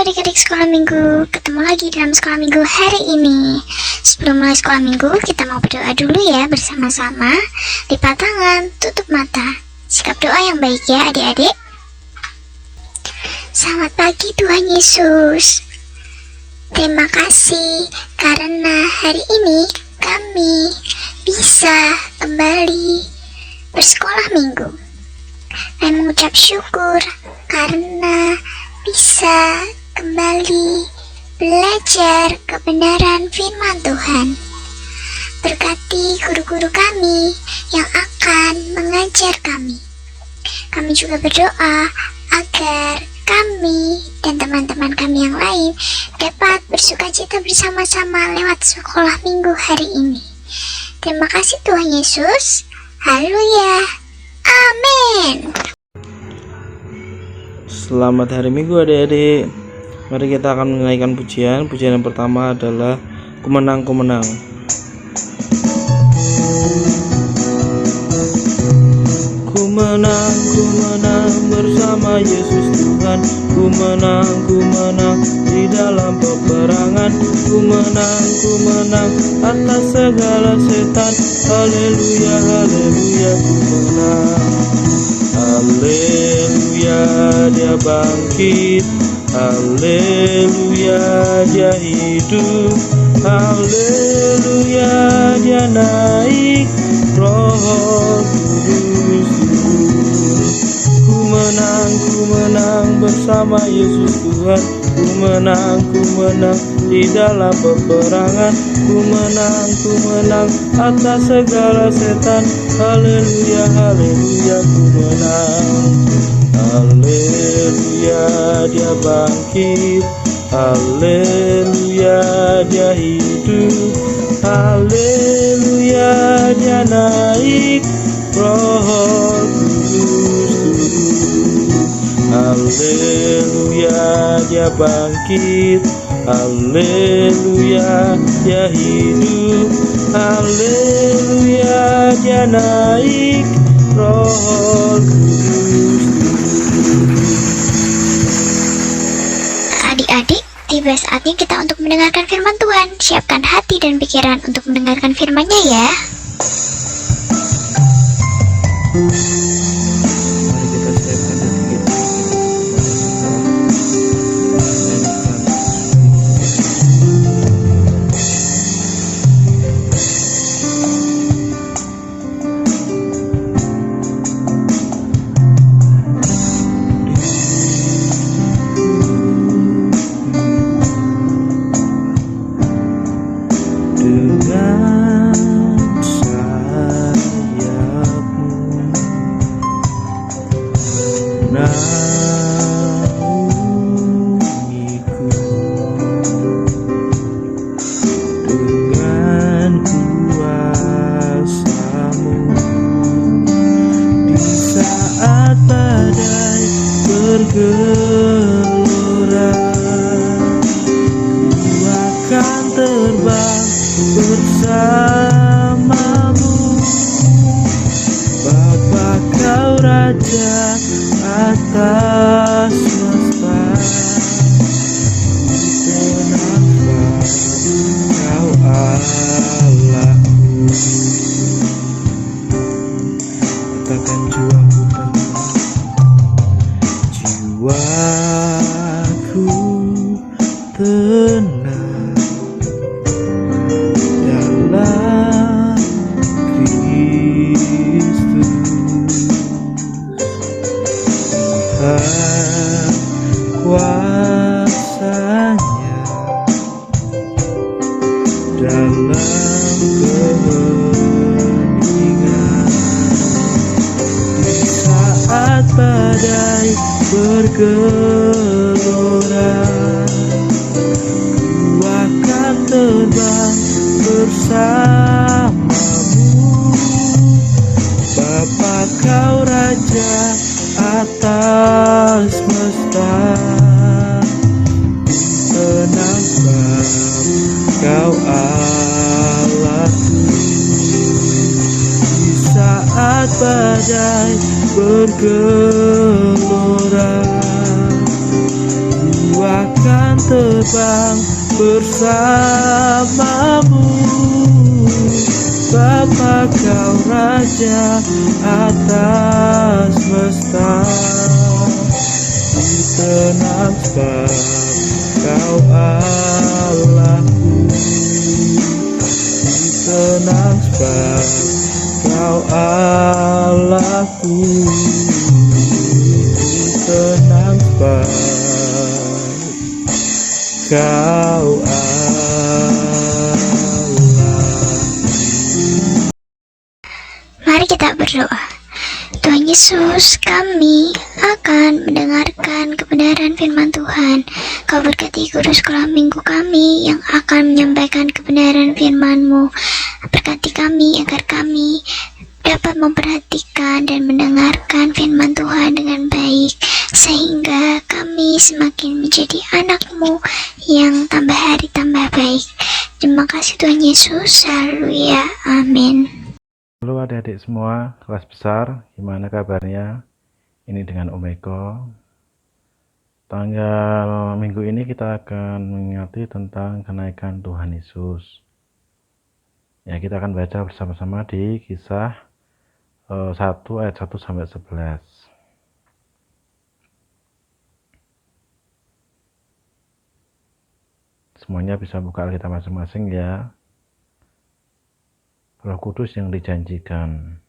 adik-adik sekolah minggu, ketemu lagi dalam sekolah minggu hari ini. Sebelum mulai sekolah minggu, kita mau berdoa dulu ya bersama-sama. Lipat tangan, tutup mata. Sikap doa yang baik ya adik-adik. Selamat pagi Tuhan Yesus. Terima kasih karena hari ini kami bisa kembali bersekolah minggu. Dan mengucap syukur karena bisa kembali belajar kebenaran firman Tuhan. Berkati guru-guru kami yang akan mengajar kami. Kami juga berdoa agar kami dan teman-teman kami yang lain dapat bersukacita bersama-sama lewat sekolah minggu hari ini. Terima kasih Tuhan Yesus. Haleluya. Amin. Selamat hari Minggu adik-adik. Mari kita akan menaikkan pujian. Pujian yang pertama adalah Ku Menang, Ku Menang. Ku menang bersama Yesus Tuhan. Ku menang di dalam peperangan. Ku menang atas segala setan. Haleluya, haleluya, ku menang. Haleluya, dia bangkit. Haleluya, dia hidup. Haleluya, dia naik. Roh Kudus turun. Ku menang bersama Yesus Tuhan. Ku menang di dalam peperangan. Ku menang atas segala setan. Haleluya, haleluya, ku menang. Haleluya, dia bangkit. Haleluya, dia hidup. Haleluya, dia naik. Roh Kudus turun. Haleluya, dia bangkit. Haleluya, dia hidup. Haleluya, dia naik. Roh Kudus. Adik-adik, tiba saatnya kita untuk mendengarkan firman Tuhan. Siapkan hati dan pikiran untuk mendengarkan firman-Nya ya. Mari kita siapkan dan kita Gelora, ku akan terbang bersamamu. Bapa kau Raja atas semesta, ku tenangkan kau Allahku. Katakan jiwaku jiwaku tenang dalam Kristus. Tuhan kuasanya dalam keheningan. Di saat badai bergelora, ku akan terbang bersamamu. Bapa kau Raja atas semesta, tenang sebab kau Allahku. Di saat badai bergelora, ku akan terbang bersamamu. Bapa kau Raja atas semesta, tenang sebab kau Allahku, tenang sebab kau Allahku, tenang sebab kau Mari kita berdoa. Tuhan Yesus, kami akan mendengarkan kebenaran firman Tuhan. Kau berkati guru sekolah minggu kami yang akan menyampaikan kebenaran firman-Mu. Berkati kami agar kami dapat memperhatikan dan mendengarkan firman Tuhan dengan baik, sehingga kami semakin menjadi anak-Mu yang tambah hari tambah baik. Terima kasih Tuhan Yesus. Haleluya. Amin. Halo adik-adik semua, kelas besar, gimana kabarnya? Ini dengan Om Eko. Tanggal minggu ini kita akan mengingati tentang kenaikan Tuhan Yesus. Ya, kita akan baca bersama-sama di Kisah 1 ayat 1 sampai 11. Semuanya bisa buka Alkitab masing-masing ya. Roh Kudus yang dijanjikan.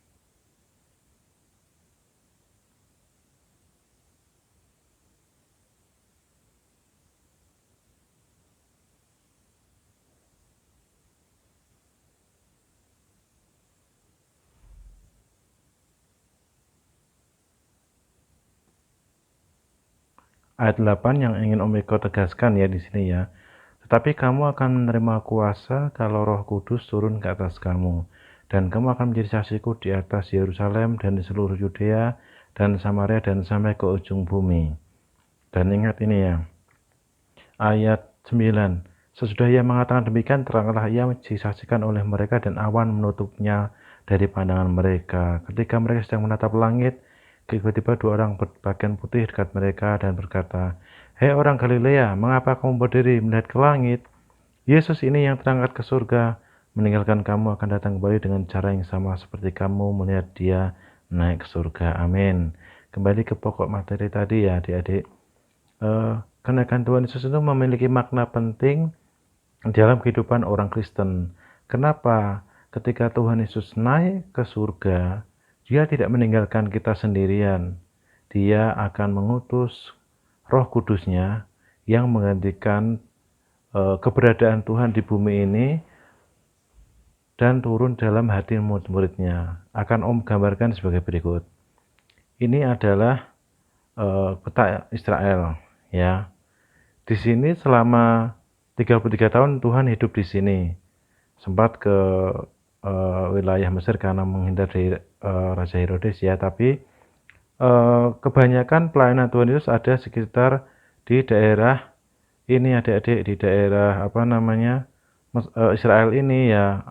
Ayat 8 yang ingin Om Eko tegaskan ya di sini ya. Tetapi kamu akan menerima kuasa kalau Roh Kudus turun ke atas kamu, dan kamu akan menjadi saksiku di atas Yerusalem dan di seluruh Yudea dan Samaria dan sampai ke ujung bumi. Dan ingat ini ya, ayat 9. Sesudah ia mengatakan demikian, teranglah ia disaksikan oleh mereka dan awan menutupnya dari pandangan mereka. Ketika mereka sedang menatap langit, tiba-tiba dua orang berpakaian putih dekat mereka dan berkata, "Hei orang Galilea, mengapa kamu berdiri melihat ke langit? Yesus ini yang terangkat ke surga, meninggalkan kamu akan datang kembali dengan cara yang sama seperti kamu melihat dia naik ke surga." Amin. Kembali ke pokok materi tadi ya adik-adik. Kenaikan Tuhan Yesus itu memiliki makna penting dalam kehidupan orang Kristen. Kenapa? Ketika Tuhan Yesus naik ke surga, dia tidak meninggalkan kita sendirian. Dia akan mengutus Roh Kudusnya yang menggantikan keberadaan Tuhan di bumi ini dan turun dalam hati murid-muridnya. Akan Om gambarkan sebagai berikut. Ini adalah peta Israel ya. Di sini selama 33 tahun Tuhan hidup di sini. Sempat ke wilayah Mesir karena menghindar dari Raja Herodes ya, tapi kebanyakan pelayanan Tuhan Yesus ada sekitar di daerah ini adik-adik, di daerah Israel ini ya.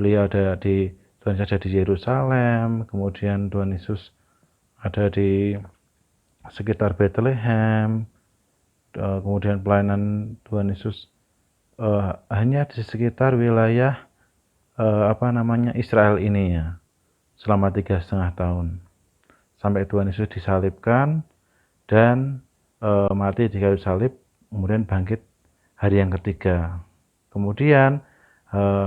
Beliau ada di Tuhan Yesus ada di Yerusalem, kemudian Tuhan Yesus ada di sekitar Bethlehem, kemudian pelayanan Tuhan Yesus hanya di sekitar wilayah Israel ini ya, selama 3,5 tahun. Sampai Tuhan Yesus disalibkan dan mati di kayu salib, kemudian bangkit hari yang ketiga. Kemudian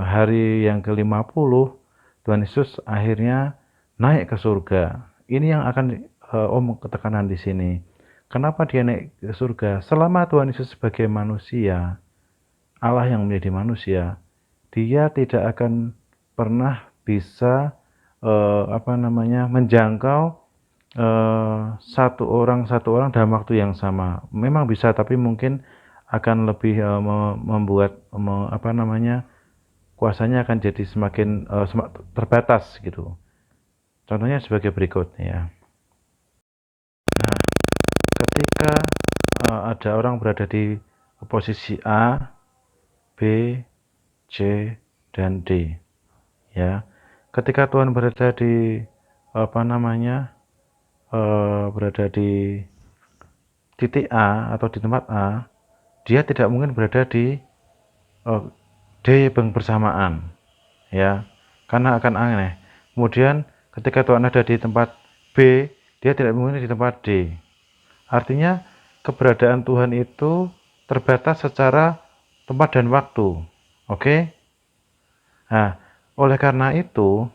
hari yang ke-50 Tuhan Yesus akhirnya naik ke surga. Ini yang akan Om ketekanan di sini. Kenapa dia naik ke surga? Selama Tuhan Yesus sebagai manusia, Allah yang menjadi manusia, dia tidak akan pernah bisa menjangkau satu orang dalam waktu yang sama. Memang bisa, tapi mungkin akan lebih membuat kuasanya akan jadi semakin terbatas gitu. Contohnya sebagai berikut ya. Nah, ketika ada orang berada di posisi A, B, C, dan D ya. Ketika Tuhan berada di berada di titik A atau di tempat A, dia tidak mungkin berada di D bersamaan, ya, karena akan aneh. Kemudian ketika Tuhan ada di tempat B, dia tidak mungkin di tempat D. Artinya keberadaan Tuhan itu terbatas secara tempat dan waktu. Oke? Nah, oleh karena itu,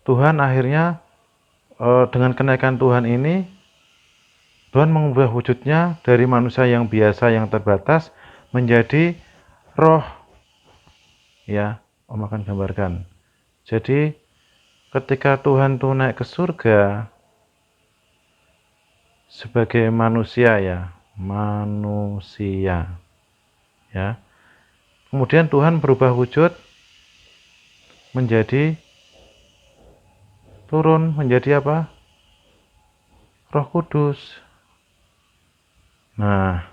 Tuhan akhirnya dengan kenaikan Tuhan ini, Tuhan mengubah wujudnya dari manusia yang biasa yang terbatas menjadi roh. Ya, Om akan gambarkan. Jadi ketika Tuhan tuh naik ke surga sebagai manusia, ya. Kemudian Tuhan berubah wujud menjadi turun menjadi apa? Roh Kudus. Nah,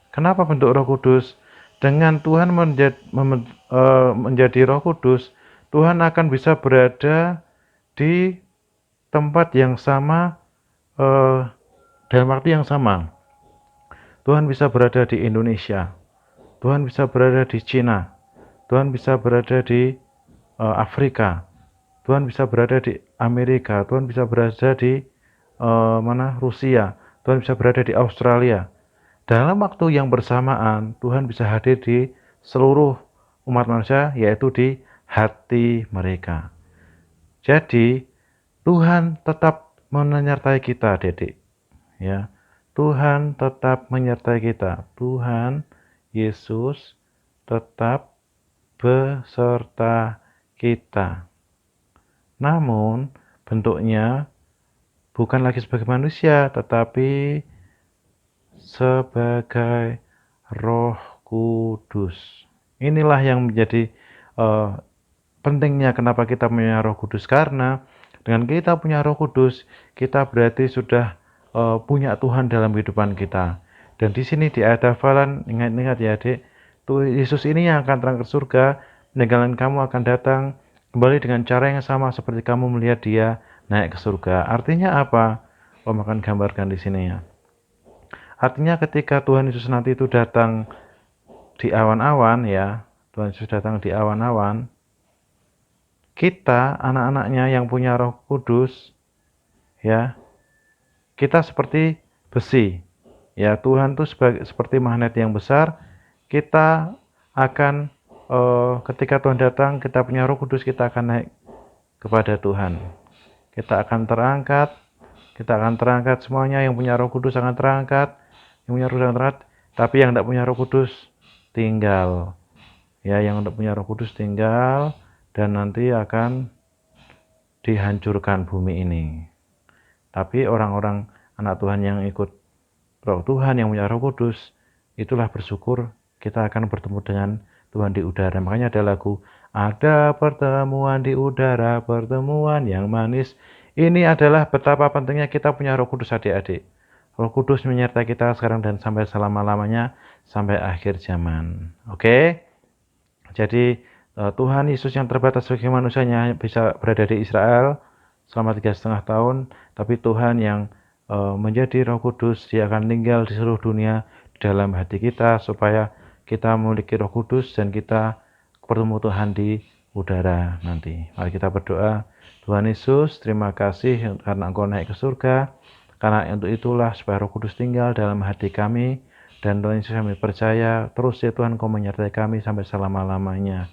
kenapa bentuk Roh Kudus? Dengan Tuhan menjadi Roh Kudus, Tuhan akan bisa berada di tempat yang sama, dalam waktu yang sama. Tuhan bisa berada di Indonesia, Tuhan bisa berada di Cina, Tuhan bisa berada di Afrika, Tuhan bisa berada di Amerika, Tuhan bisa berada di Rusia, Tuhan bisa berada di Australia. Dalam waktu yang bersamaan, Tuhan bisa hadir di seluruh umat manusia, yaitu di hati mereka. Jadi, Tuhan tetap menyertai kita, Dedek. Ya, Tuhan tetap menyertai kita. Tuhan Yesus tetap beserta kita. Namun, bentuknya bukan lagi sebagai manusia, tetapi sebagai Roh Kudus. Inilah yang menjadi pentingnya kenapa kita punya Roh Kudus, karena dengan kita punya Roh Kudus, kita berarti sudah punya Tuhan dalam kehidupan kita. Dan di sini di ayat hafalan, ingat-ingat ya adik, Yesus ini yang akan terangkat surga, peninggalan kamu akan datang kembali dengan cara yang sama seperti kamu melihat dia naik ke surga. Artinya apa? Om akan gambarkan di sini ya. Artinya ketika Tuhan Yesus nanti itu datang di awan-awan, ya, Tuhan Yesus datang di awan-awan, kita anak-anaknya yang punya Roh Kudus, ya, kita seperti besi, ya. Tuhan itu seperti magnet yang besar. Kita akan ketika Tuhan datang, kita punya Roh Kudus, kita akan naik kepada Tuhan. Kita akan terangkat semuanya. Yang punya Roh Kudus akan terangkat, yang punya Roh Kudus akan terangkat. Tapi yang tidak punya Roh Kudus tinggal, ya. Yang tidak punya Roh Kudus tinggal, dan nanti akan dihancurkan bumi ini. Tapi orang-orang anak Tuhan yang ikut Roh Tuhan, yang punya Roh Kudus, itulah bersyukur, kita akan bertemu dengan Tuhan di udara. Makanya ada lagu, ada pertemuan di udara, pertemuan yang manis. Ini adalah betapa pentingnya kita punya Roh Kudus, adik-adik. Roh Kudus menyertai kita sekarang dan sampai selama-lamanya, sampai akhir zaman. Oke? Jadi Tuhan Yesus yang terbatas sebagai manusianya bisa berada di Israel selama 3,5 tahun, tapi Tuhan yang menjadi Roh Kudus, dia akan tinggal di seluruh dunia di dalam hati kita, supaya kita memiliki Roh Kudus dan kita bertemu Tuhan di udara nanti. Mari kita berdoa. Tuhan Yesus, terima kasih karena Engkau naik ke surga, karena untuk itulah supaya Roh Kudus tinggal dalam hati kami. Dan Tuhan Yesus, kami percaya terus ya Tuhan, Engkau menyertai kami sampai selama-lamanya.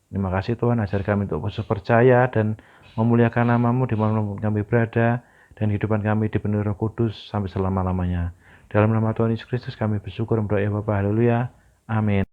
Terima kasih Tuhan, ajar kami untuk terus percaya dan memuliakan nama-Mu di mana kami berada, dan kehidupan kami dipenuhi Roh Kudus sampai selama-lamanya. Dalam nama Tuhan Yesus Kristus kami bersyukur, berdoa ya Bapa, haleluya, amin.